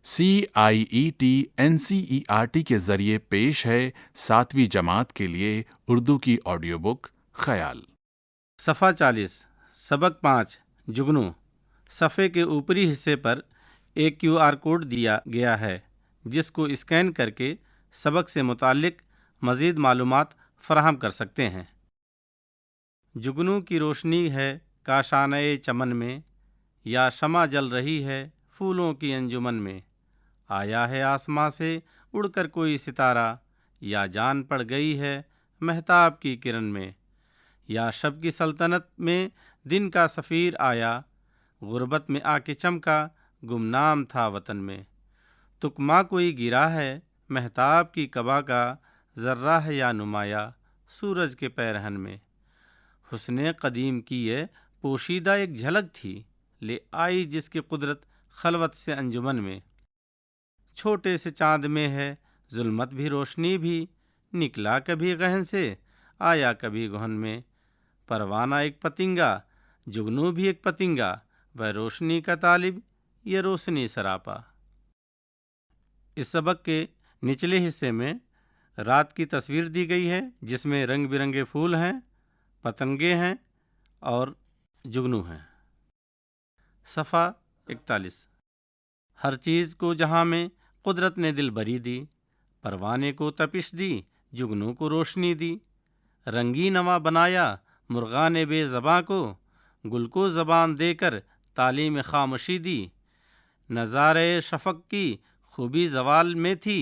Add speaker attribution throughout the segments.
Speaker 1: CIET NCERT کے ذریعے پیش ہے 7ویں جماعت کے لیے اردو کی آڈیو بک خیال۔
Speaker 2: صفحہ 40 سبق 5 جگنو۔ صفحے کے اوپری حصے پر ایک QR کوڈ دیا گیا ہے جس کو اسکین کر کے سبق سے متعلق مزید معلومات فراہم کر سکتے ہیں۔ جگنو کی روشنی ہے کاشانۂ چمن میں، یا شمع جل رہی ہے پھولوں کی انجمن میں۔ آیا ہے آسماں سے اڑ کر کوئی ستارہ، یا جان پڑ گئی ہے مہتاب کی کرن میں۔ یا شب کی سلطنت میں دن کا سفیر آیا، غربت میں آ کے چمکا گمنام تھا وطن میں۔ تکمہ کوئی گرا ہے مہتاب کی قبا کا، ذرہ ہے یا نمایاں سورج کے پیرہن میں۔ حسن قدیم کی یہ پوشیدہ ایک جھلک تھی، لے آئی جس کی قدرت خلوت سے انجمن میں۔ چھوٹے سے چاند میں ہے ظلمت بھی روشنی بھی، نکلا کبھی گہن سے آیا کبھی گہن میں۔ پروانہ ایک پتنگا، جگنو بھی ایک پتنگا، وہ روشنی کا طالب یہ روشنی سراپا۔ اس سبق کے نچلے حصے میں رات کی تصویر دی گئی ہے جس میں رنگ برنگے پھول ہیں، پتنگے ہیں اور جگنو ہیں۔ صفحہ 41 ہر چیز کو جہاں میں قدرت نے دل بری دی، پروانے کو تپش دی جگنو کو روشنی دی۔ رنگی نوا بنایا مرغان بے زباں کو، گل کو زبان دے کر تعلیم خاموشی دی۔ نظارے شفق کی خوبی زوال میں تھی،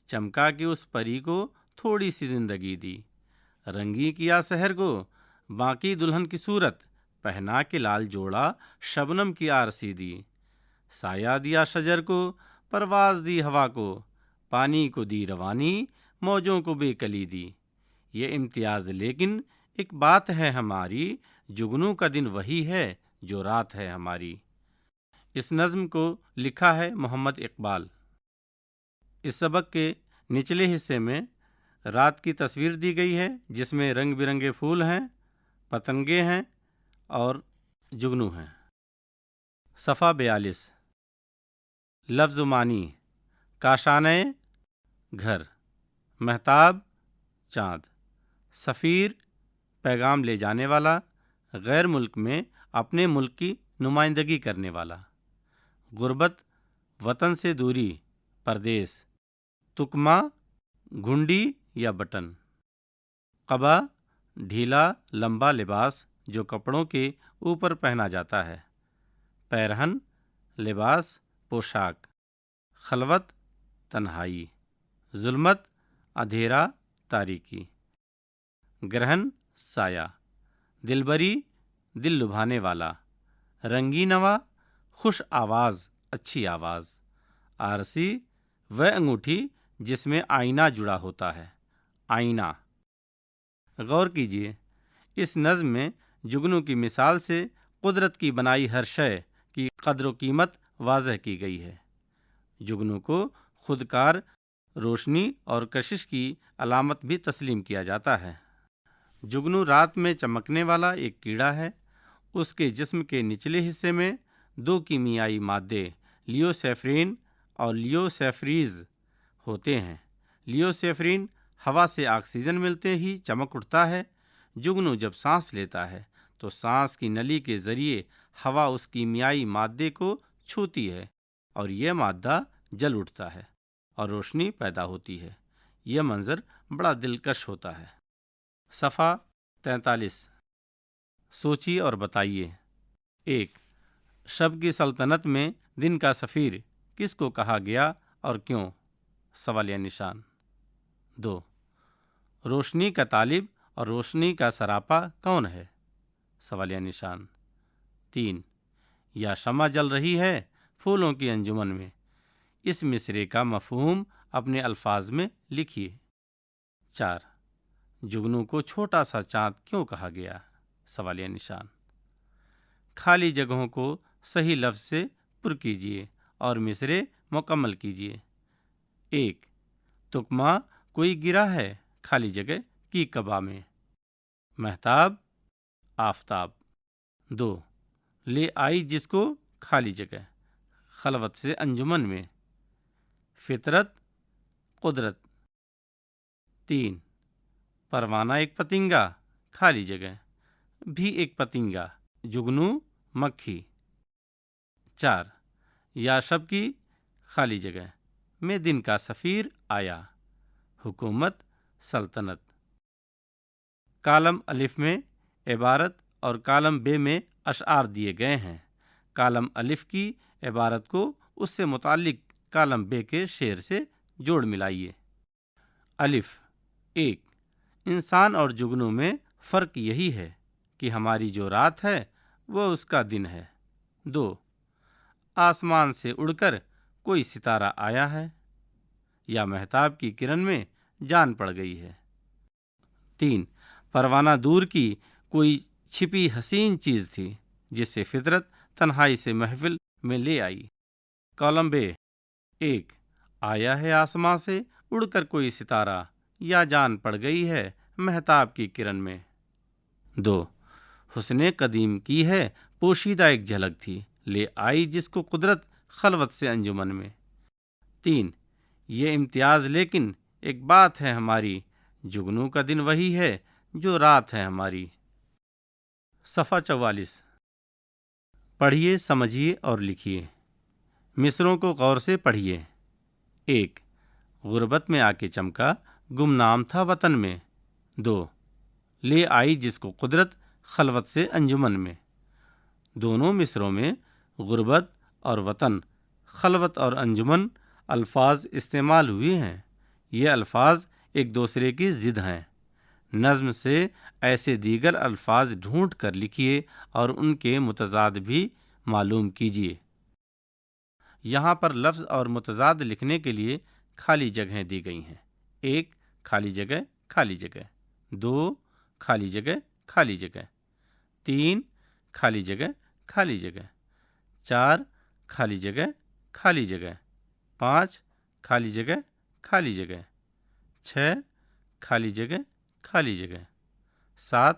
Speaker 2: چمکا کے اس پری کو تھوڑی سی زندگی دی۔ رنگی کیا سحر کو باقی دلہن کی صورت، پہنا کے لال جوڑا شبنم کی آرسی دی۔ سایہ دیا شجر کو پرواز دی ہوا کو، پانی کو دی روانی موجوں کو بے کلی دی۔ یہ امتیاز لیکن ایک بات ہے ہماری، جگنو کا دن وہی ہے جو رات ہے ہماری۔ اس نظم کو لکھا ہے محمد اقبال۔ اس سبق کے نچلے حصے میں رات کی تصویر دی گئی ہے جس میں رنگ برنگے پھول ہیں، پتنگے ہیں اور جگنو ہیں۔ صفحہ 42 لفظ و معنی۔ کاشانۂ گھر، مہتاب چاند، سفیر پیغام لے جانے والا، غیر ملک میں اپنے ملک کی نمائندگی کرنے والا۔ غربت وطن سے دوری، پردیس۔ تکمہ گھنڈی یا بٹن۔ قبا ڈھیلا لمبا لباس جو کپڑوں کے اوپر پہنا جاتا ہے۔ پیرہن لباس پوشاک۔ خلوت تنہائی۔ ظلمت اندھیرا تاریکی۔ گرہن سایہ۔ دلبری دل لبھانے والا۔ رنگی نوا خوش آواز اچھی آواز۔ آرسی وہ انگوٹھی جس میں آئینہ جڑا ہوتا ہے، آئینہ۔ غور کیجیے، اس نظم میں جگنو کی مثال سے قدرت کی بنائی ہر شے کی قدر و قیمت واضح کی گئی ہے۔ جگنو کو خودکار روشنی اور کشش کی علامت بھی تسلیم کیا جاتا ہے۔ جگنو رات میں چمکنے والا ایک کیڑا ہے۔ اس کے جسم کے نچلے حصے میں 2 کیمیائی مادے لیوسیفرین اور لیوسیفریز ہوتے ہیں۔ لیوسیفرین ہوا سے آکسیجن ملتے ہی چمک اٹھتا ہے۔ جگنو جب سانس لیتا ہے تو سانس کی نلی کے ذریعے ہوا اس کیمیائی مادے کو چھوتی ہے اور یہ مادہ جل اٹھتا ہے اور روشنی پیدا ہوتی ہے۔ یہ منظر بڑا دلکش ہوتا ہے۔ صفحہ 43 سوچیے اور بتائیے۔ 1 شب کی سلطنت میں دن کا سفیر کس کو کہا گیا اور کیوں؟ سوالیہ نشان۔ 2 روشنی کا طالب اور روشنی کا سراپا کون ہے؟ سوالیہ نشان۔ 3 یا شمع جل رہی ہے پھولوں کی انجمن میں، اس مصرعے کا مفہوم اپنے الفاظ میں لکھیے۔ 4 جگنو کو چھوٹا سا چاند کیوں کہا گیا؟ سوالیہ نشان۔ خالی جگہوں کو صحیح لفظ سے پر کیجیے اور مصرعے مکمل کیجیے۔ 1 تکمہ کوئی گرا ہے خالی جگہ کی قبا میں، مہتاب آفتاب۔ 2 لے آئی جس کو خالی جگہ، خلوت سے انجمن میں، فطرت، قدرت۔ 3 پروانہ ایک پتنگا، خالی جگہ، بھی ایک پتنگا، جگنو، مکھی۔ 4 یا شب کی، خالی جگہ، میں دن کا سفیر آیا، حکومت، سلطنت۔ کالم الف میں عبارت اور کالم بے میں اشعار دیے گئے ہیں۔ کالم الف کی عبارت کو اس سے متعلق کالم بے کے شعر سے جوڑ ملائیے۔ الف 1 انسان اور جگنو میں فرق یہی ہے کہ ہماری جو رات ہے وہ اس کا دن ہے۔ 2 آسمان سے اڑ کر کوئی ستارہ آیا ہے یا مہتاب کی کرن میں جان پڑ گئی ہے۔ 3 پروانہ دور کی کوئی چھپی حسین چیز تھی جس سے فطرت تنہائی سے محفل میں لے آئی۔ کالم بے 1 آیا ہے آسمان سے اڑ کر کوئی ستارہ یا جان پڑ گئی ہے مہتاب کی کرن میں۔ 2 حسن قدیم کی ہے پوشیدہ ایک جھلک تھی، لے آئی جس کو قدرت خلوت سے انجمن میں۔ 3 یہ امتیاز لیکن ایک بات ہے ہماری، جگنو کا دن وہی ہے جو رات ہے ہماری۔ صفحہ 44 پڑھیے، سمجھیے اور لکھیے۔ مصروں کو غور سے پڑھیے۔ 1 غربت میں آ کے چمکا، گمنام تھا وطن میں۔ 2 لے آئی جس کو قدرت خلوت سے انجمن میں۔ دونوں مصروں میں غربت اور وطن، خلوت اور انجمن الفاظ استعمال ہوئے ہیں۔ یہ الفاظ ایک دوسرے کی ضد ہیں۔ نظم سے ایسے دیگر الفاظ ڈھونڈ کر لکھیے اور ان کے متضاد بھی معلوم کیجیے۔ یہاں پر لفظ اور متضاد لکھنے کے لیے خالی جگہیں دی گئی ہیں۔ 1 خالی جگہ، خالی جگہ۔ 2 خالی جگہ، خالی جگہ۔ 3 خالی جگہ، خالی جگہ۔ 4 خالی جگہ، خالی جگہ۔ 5 خالی جگہ، خالی جگہ۔ 6 خالی جگہ، خالی جگہ۔ 7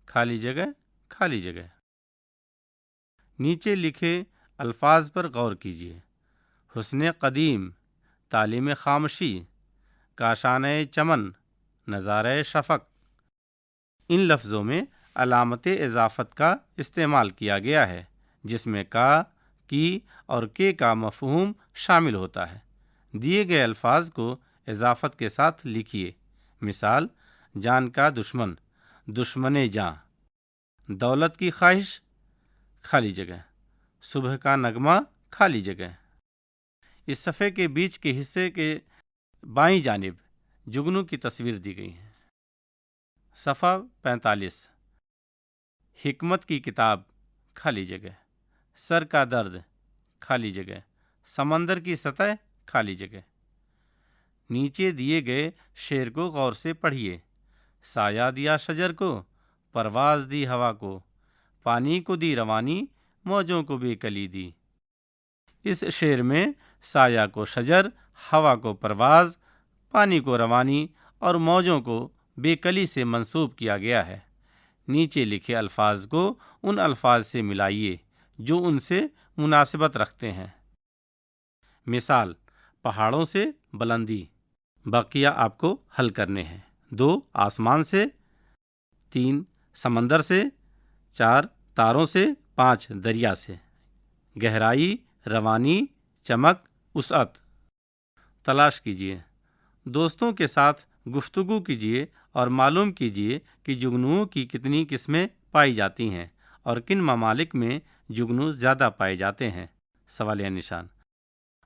Speaker 2: خالی جگہ، خالی جگہ۔ نیچے لکھے الفاظ پر غور کیجیے۔ حسن قدیم، تعلیم خامشی، کاشانہ چمن، نظارہ شفق۔ ان لفظوں میں علامت اضافت کا استعمال کیا گیا ہے جس میں کا، کی اور کے کا مفہوم شامل ہوتا ہے۔ دیے گئے الفاظ کو اضافت کے ساتھ لکھیے۔ مثال: جان کا دشمن، دشمن جاں۔ دولت کی خواہش، خالی جگہ۔ صبح کا نغمہ، خالی جگہ۔ اس صفحے کے بیچ کے حصے کے بائیں جانب جگنو کی تصویر دی گئی ہے۔ صفحہ 45 حکمت کی کتاب، خالی جگہ۔ سر کا درد، خالی جگہ۔ سمندر کی سطح، خالی جگہ۔ نیچے دیے گئے شعر کو غور سے پڑھیے۔ سایہ دیا شجر کو، پرواز دی ہوا کو، پانی کو دی روانی، موجوں کو بے کلی دی۔ اس شعر میں سایہ کو شجر، ہوا کو پرواز، پانی کو روانی اور موجوں کو بے کلی سے منسوب کیا گیا ہے۔ نیچے لکھے الفاظ کو ان الفاظ سے ملائیے جو ان سے مناسبت رکھتے ہیں۔ مثال: پہاڑوں سے بلندی۔ بقیہ آپ کو حل کرنے ہیں۔ 2 آسمان سے، 3 سمندر سے، 4 تاروں سے، 5 دریا سے۔ گہرائی، روانی، چمک، وسعت۔ تلاش کیجیے۔ دوستوں کے ساتھ گفتگو کیجیے اور معلوم کیجیے کہ جگنوؤں کی کتنی قسمیں پائی جاتی ہیں اور کن ممالک میں جگنو زیادہ پائے جاتے ہیں۔ سوالیہ نشان۔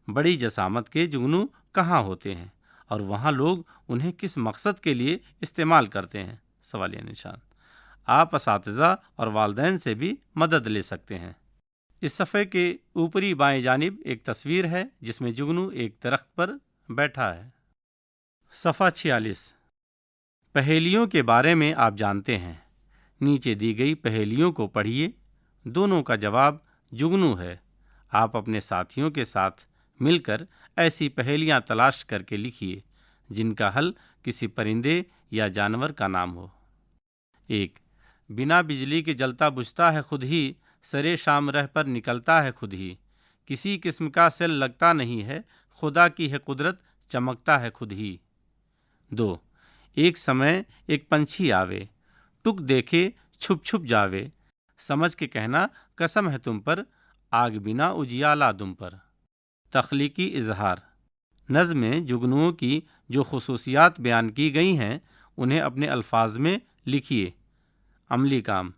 Speaker 2: بڑی جسامت کے جگنو کہاں ہوتے ہیں اور وہاں لوگ انہیں کس مقصد کے لیے استعمال کرتے ہیں؟ سوالیہ نشان۔ آپ اساتذہ اور والدین سے بھی مدد لے سکتے ہیں۔ اس صفحے کے اوپری بائیں جانب ایک تصویر ہے جس میں جگنو ایک درخت پر بیٹھا ہے۔ صفحہ 46 پہیلیوں کے بارے میں آپ جانتے ہیں۔ نیچے دی گئی پہیلیوں کو پڑھیے۔ دونوں کا جواب جگنو ہے۔ آپ اپنے ساتھیوں کے ساتھ مل کر ایسی پہیلیاں تلاش کر کے لکھیے جن کا حل کسی پرندے یا جانور کا نام ہو۔ 1 بنا بجلی کے جلتا بجھتا ہے خود ہی، سرے شام رہ پر نکلتا ہے خود ہی، کسی قسم کا سیل لگتا نہیں ہے، خدا کی ہے قدرت چمکتا ہے خود ہی۔ 2 ایک سمے ایک پنچھی آوے، ٹک دیکھے چھپ چھپ جاوے، سمجھ کے کہنا قسم ہے تم پر، آگ بنا اجیالا دم پر۔ تخلیقی اظہار۔ نظم میں جگنوؤں کی جو خصوصیات بیان کی گئی ہیں انہیں اپنے الفاظ میں لکھیے۔ عملی کام۔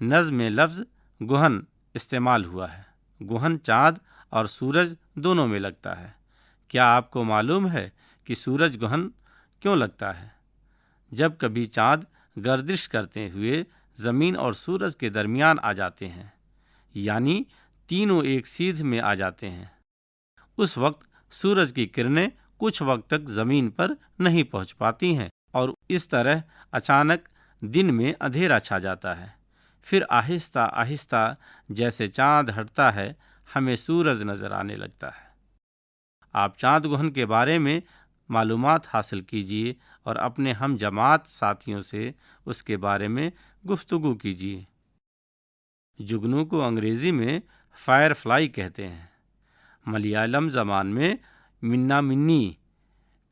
Speaker 2: نظم میں لفظ گہن استعمال ہوا ہے۔ گہن چاند اور سورج دونوں میں لگتا ہے۔ کیا آپ کو معلوم ہے کہ سورج گہن کیوں لگتا ہے؟ جب کبھی چاند گردش کرتے ہوئے زمین اور سورج کے درمیان آ جاتے ہیں، یعنی تینوں ایک سیدھ میں آ جاتے ہیں، اس وقت سورج کی کرنیں کچھ وقت تک زمین پر نہیں پہنچ پاتی ہیں اور اس طرح اچانک دن میں اندھیرا چھا جاتا ہے۔ پھر آہستہ آہستہ جیسے چاند ہٹتا ہے ہمیں سورج نظر آنے لگتا ہے۔ آپ چاند گہن کے بارے میں معلومات حاصل کیجیے اور اپنے ہم جماعت ساتھیوں سے اس کے بارے میں گفتگو کیجیے۔ جگنو کو انگریزی میں فائر فلائی کہتے ہیں، ملیالم زبان میں منا منی،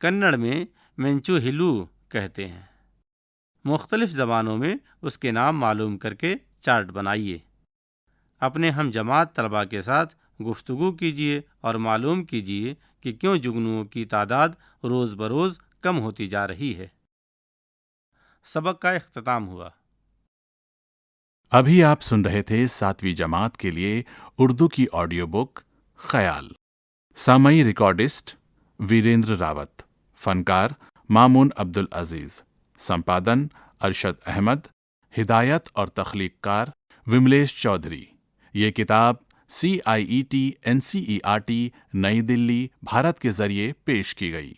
Speaker 2: کنڑ میں مینچو ہلو کہتے ہیں۔ مختلف زبانوں میں اس کے نام معلوم کر کے چارٹ بنائیے۔ اپنے ہم جماعت طلباء کے ساتھ گفتگو کیجیے اور معلوم کیجیے کہ کیوں جگنوؤں کی تعداد روز بروز کم ہوتی جا رہی ہے۔ سبق کا اختتام ہوا۔
Speaker 1: ابھی آپ سن رہے تھے 7ویں جماعت کے لیے اردو کی آڈیو بک خیال۔ سامعی ریکارڈسٹ ویریندر راوت، فنکار مامون عبدالعزیز، سمپادن ارشد احمد، ہدایت اور تخلیق کار وملیش چودھری۔ یہ کتاب CIET NCERT نئی دلی بھارت کے ذریعے پیش کی گئی۔